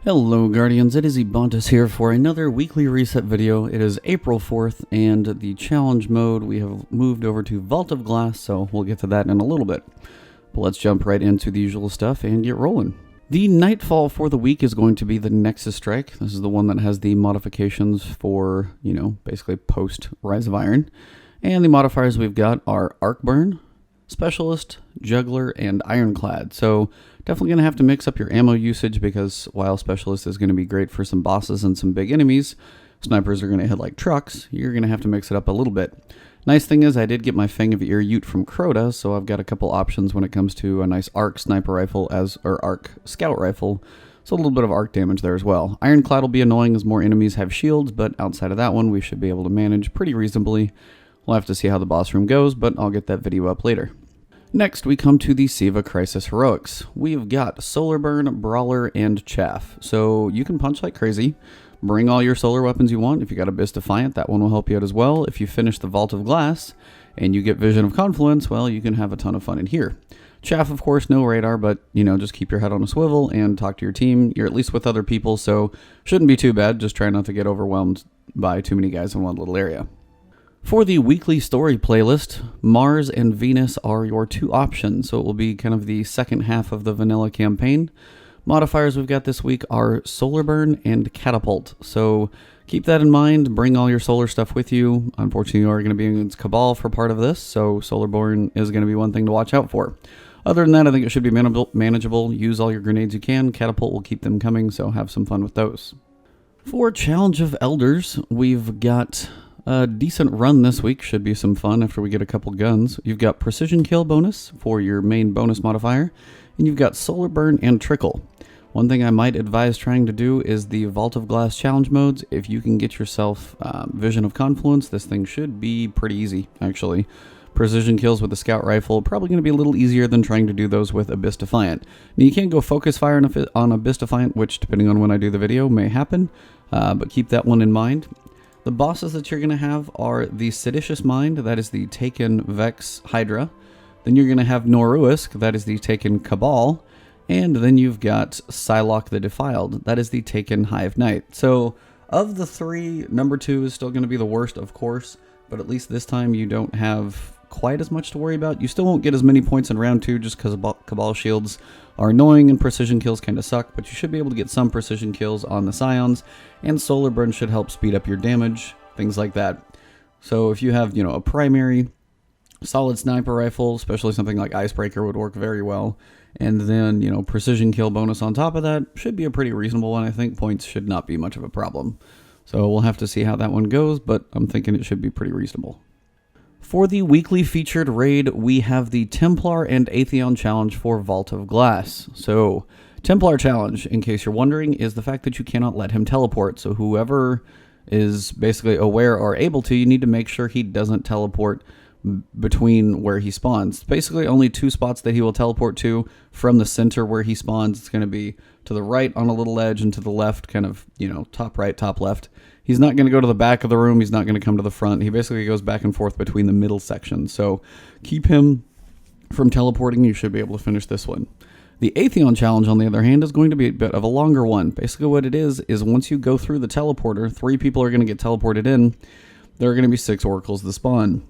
Hello Guardians, it is Ebontis here for another weekly reset video. It is April 4th and the challenge mode we have moved over to Vault of Glass, so we'll get to that in a little bit. But let's jump right into the usual stuff and get rolling. The Nightfall for the week is going to be the Nexus Strike. This is the one that has the modifications for, basically post Rise of Iron. And the modifiers we've got are Arc Burn, Specialist, Juggler, and Ironclad. So definitely going to have to mix up your ammo usage because while Specialist is going to be great for some bosses and some big enemies, snipers are going to hit like trucks. You're going to have to mix it up a little bit. Nice thing is I did get my Fang of Ear Ute from Crota, so I've got a couple options when it comes to a nice arc sniper rifle or arc scout rifle. So a little bit of arc damage there as well. Ironclad will be annoying as more enemies have shields, but outside of that one we should be able to manage pretty reasonably. We'll have to see how the boss room goes, but I'll get that video up later. Next, we come to the Siva Crisis Heroics. We've got Solar Burn, Brawler, and Chaff. So you can punch like crazy. Bring all your solar weapons you want. If you got Abyss Defiant, that one will help you out as well. If you finish the Vault of Glass and you get Vision of Confluence, well, you can have a ton of fun in here. Chaff, of course, no radar, but, just keep your head on a swivel and talk to your team. You're at least with other people, so shouldn't be too bad. Just try not to get overwhelmed by too many guys in one little area. For the weekly story playlist, Mars and Venus are your two options, so it will be kind of the second half of the vanilla campaign. Modifiers we've got this week are Solar Burn and Catapult, so keep that in mind. Bring all your solar stuff with you. Unfortunately, you are going to be against Cabal for part of this, so Solar Burn is going to be one thing to watch out for. Other than that, I think it should be manageable. Use all your grenades you can. Catapult will keep them coming, so have some fun with those. For Challenge of Elders, we've got a decent run this week. Should be some fun after we get a couple guns. You've got Precision Kill bonus for your main bonus modifier, and you've got Solar Burn and Trickle. One thing I might advise trying to do is the Vault of Glass challenge modes. If you can get yourself Vision of Confluence, this thing should be pretty easy, actually. Precision kills with the Scout Rifle, probably going to be a little easier than trying to do those with Abyss Defiant. Now, you can't go Focus Fire on Abyss Defiant, which, depending on when I do the video, may happen, but keep that one in mind. The bosses that you're going to have are the Seditious Mind, that is the Taken Vex Hydra. Then you're going to have Noruisk, that is the Taken Cabal. And then you've got Psylocke the Defiled, that is the Taken Hive Knight. So, of the three, number 2 is still going to be the worst, of course, but at least this time you don't have quite as much to worry about. You still won't get as many points in round 2 just because Cabal shields are annoying and precision kills kind of suck, but you should be able to get some precision kills on the Scions, and Solar Burn should help speed up your damage, things like that. So if you have, a primary solid sniper rifle, especially something like Icebreaker would work very well, and then, precision kill bonus on top of that, should be a pretty reasonable one. I think points should not be much of a problem. So we'll have to see how that one goes, but I'm thinking it should be pretty reasonable. For the weekly featured raid, we have the Templar and Atheon challenge for Vault of Glass. So, Templar challenge, in case you're wondering, is the fact that you cannot let him teleport. So whoever is basically aware or able to, you need to make sure he doesn't teleport between where he spawns. Basically, only 2 spots that he will teleport to from the center where he spawns. It's going to be to the right on a little edge and to the left, kind of, top right, top left. He's not going to go to the back of the room. He's not going to come to the front. He basically goes back and forth between the middle sections. So keep him from teleporting. You should be able to finish this one. The Atheon challenge, on the other hand, is going to be a bit of a longer one. Basically what it is once you go through the teleporter, 3 people are going to get teleported in. There are going to be 6 oracles that spawn.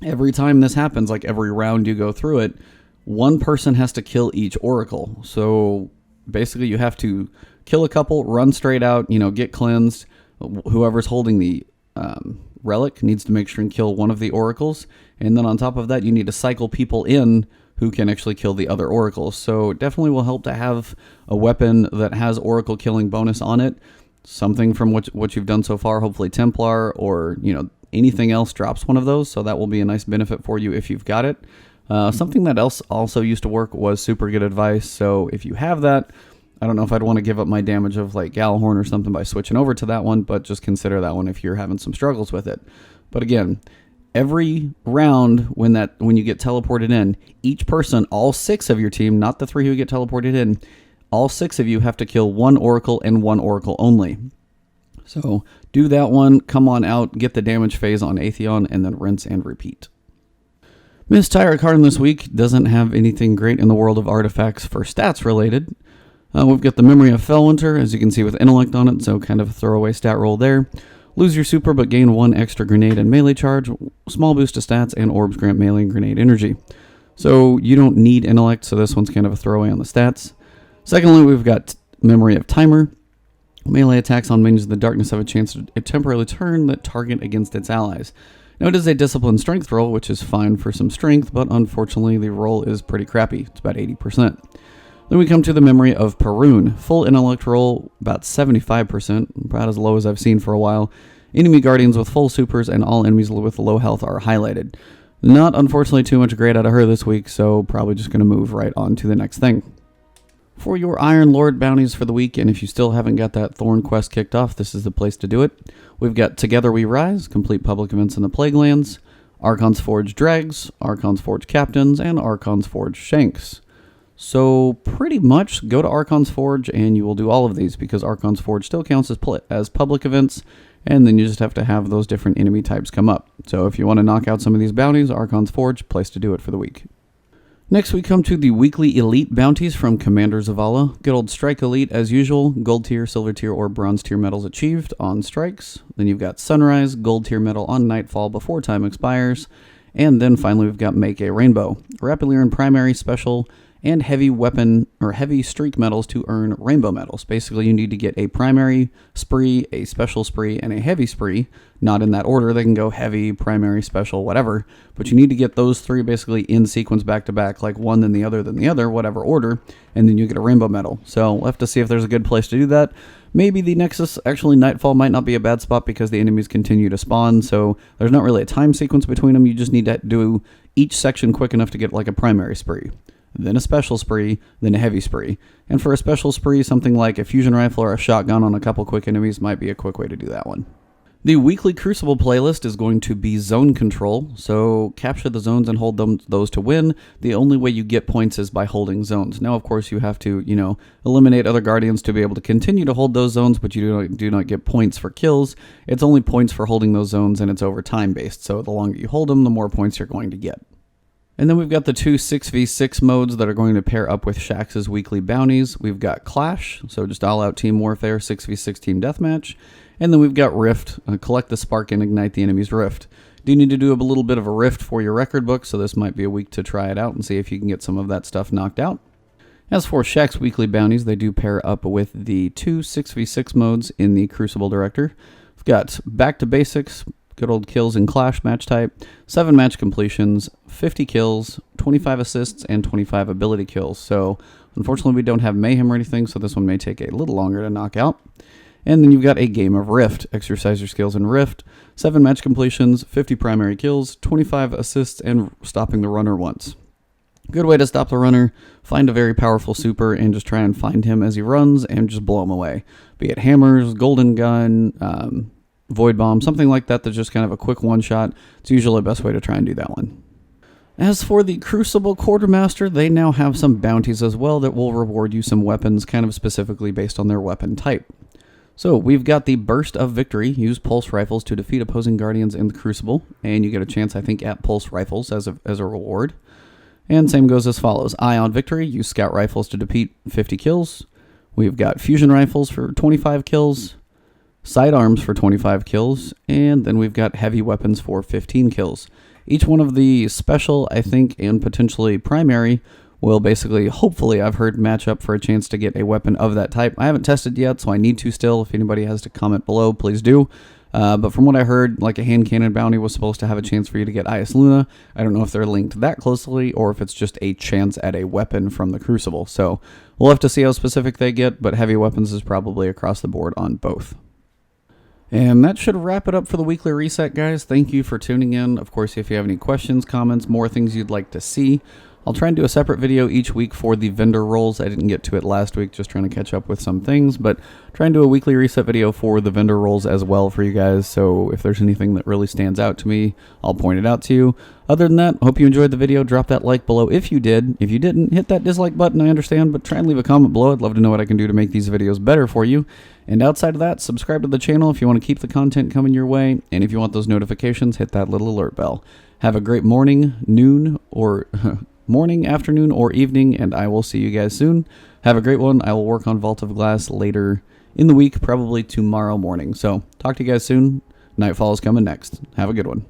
Every time this happens, like every round you go through it, one person has to kill each oracle. So basically you have to kill a couple, run straight out, get cleansed. Whoever's holding the relic needs to make sure and kill one of the oracles. And then on top of that, you need to cycle people in who can actually kill the other oracles. So it definitely will help to have a weapon that has oracle killing bonus on it. Something from what you've done so far, hopefully Templar or, anything else drops one of those. So that will be a nice benefit for you if you've got it. Something that else also used to work was Super Good Advice. So if you have that, I don't know if I'd want to give up my damage of like Galahorn or something by switching over to that one, but just consider that one if you're having some struggles with it. But again, every round when you get teleported in, each person, all 6 of your team, not the 3 who get teleported in, all 6 of you have to kill 1 oracle and 1 oracle only. So do that one, come on out, get the damage phase on Atheon, and then rinse and repeat. Miss Tyra Karn this week doesn't have anything great in the world of artifacts for stats related. We've got the Memory of Fellwinter, as you can see with Intellect on it, so kind of a throwaway stat roll there. Lose your super but gain 1 extra grenade and melee charge, small boost to stats, and orbs grant melee and grenade energy. So you don't need Intellect, so this one's kind of a throwaway on the stats. Secondly, we've got Memory of Timer. Melee attacks on minions in the darkness have a chance to temporarily turn that target against its allies. Now it is a discipline strength roll, which is fine for some strength, but unfortunately the roll is pretty crappy. It's about 80%. Then we come to the Memory of Perun. Full Intellect roll, about 75%, about as low as I've seen for a while. Enemy guardians with full supers and all enemies with low health are highlighted. Not, unfortunately, too much great out of her this week, so probably just going to move right on to the next thing. For your Iron Lord bounties for the week, and if you still haven't got that Thorn quest kicked off, this is the place to do it. We've got Together We Rise, complete public events in the Plaguelands, Archon's Forge Dregs, Archon's Forge Captains, and Archon's Forge Shaxx. So pretty much go to Archon's Forge and you will do all of these because Archon's Forge still counts as public events, and then you just have to have those different enemy types come up. So if you want to knock out some of these bounties, Archon's Forge, place to do it for the week. Next we come to the weekly elite bounties from Commander Zavala. Good old Strike Elite as usual, gold tier, silver tier, or bronze tier medals achieved on strikes. Then you've got Sunrise, gold tier medal on Nightfall before time expires. And then finally we've got Make a Rainbow. Rapidly earn primary, special, and heavy weapon or heavy streak medals to earn rainbow medals. Basically, you need to get a primary spree, a special spree, and a heavy spree. Not in that order. They can go heavy, primary, special, whatever. But you need to get those 3 basically in sequence back to back, like one then the other, whatever order, and then you get a rainbow medal. So we'll have to see if there's a good place to do that. Maybe the Nexus, actually Nightfall might not be a bad spot because the enemies continue to spawn, so there's not really a time sequence between them. You just need to do each section quick enough to get like a primary spree, then a special spree, then a heavy spree. And for a special spree, something like a fusion rifle or a shotgun on a couple quick enemies might be a quick way to do that one. The weekly Crucible playlist is going to be zone control, so capture the zones and hold those to win. The only way you get points is by holding zones. Now, of course, you have to, eliminate other guardians to be able to continue to hold those zones, but you do not get points for kills. It's only points for holding those zones, and it's over time based, so the longer you hold them, the more points you're going to get. And then we've got the 2 6v6 modes that are going to pair up with Shaxx's weekly bounties. We've got Clash, so just all-out team warfare, 6v6 team deathmatch. And then we've got Rift, collect the spark and ignite the enemy's rift. Do need to do a little bit of a rift for your record book, so this might be a week to try it out and see if you can get some of that stuff knocked out. As for Shaxx weekly bounties, they do pair up with the 2 6v6 modes in the Crucible Director. We've got Back to Basics, good old kills in Clash match type, 7 match completions, 50 kills, 25 assists, and 25 ability kills. So unfortunately we don't have Mayhem or anything, so this one may take a little longer to knock out. And then you've got a game of Rift. Exercise your skills in Rift, 7 match completions, 50 primary kills, 25 assists, and stopping the runner once. Good way to stop the runner, find a very powerful super and just try and find him as he runs and just blow him away. Be it hammers, golden gun, void bomb, something like that that's just kind of a quick one-shot. It's usually the best way to try and do that one. As for the Crucible Quartermaster, they now have some bounties as well that will reward you some weapons kind of specifically based on their weapon type. So we've got the Burst of Victory. Use pulse rifles to defeat opposing guardians in the Crucible, and you get a chance, I think, at pulse rifles as a reward. And same goes as follows. Ion Victory. Use scout rifles to defeat 50 kills. We've got fusion rifles for 25 kills, sidearms for 25 kills, and then we've got heavy weapons for 15 kills. Each one of the special, I think, and potentially primary will basically, hopefully, I've heard, match up for a chance to get a weapon of that type. I haven't tested yet, so I need to still. If anybody has to comment below, please do. But from what I heard, like a hand cannon bounty was supposed to have a chance for you to get Ice Luna. I don't know if they're linked that closely or if it's just a chance at a weapon from the Crucible. So we'll have to see how specific they get, but heavy weapons is probably across the board on both. And that should wrap it up for the weekly reset, guys. Thank you for tuning in. Of course, if you have any questions, comments, more things you'd like to see, I'll try and do a separate video each week for the vendor rolls. I didn't get to it last week, just trying to catch up with some things, but try and do a weekly reset video for the vendor rolls as well for you guys. So if there's anything that really stands out to me, I'll point it out to you. Other than that, hope you enjoyed the video. Drop that like below if you did. If you didn't, hit that dislike button, I understand, but try and leave a comment below. I'd love to know what I can do to make these videos better for you. And outside of that, subscribe to the channel if you want to keep the content coming your way. And if you want those notifications, hit that little alert bell. Have a great morning, noon, or morning, afternoon, or evening, and I will see you guys soon. Have a great one. I will work on Vault of Glass later in the week, probably tomorrow morning. So talk to you guys soon. Nightfall is coming next. Have a good one.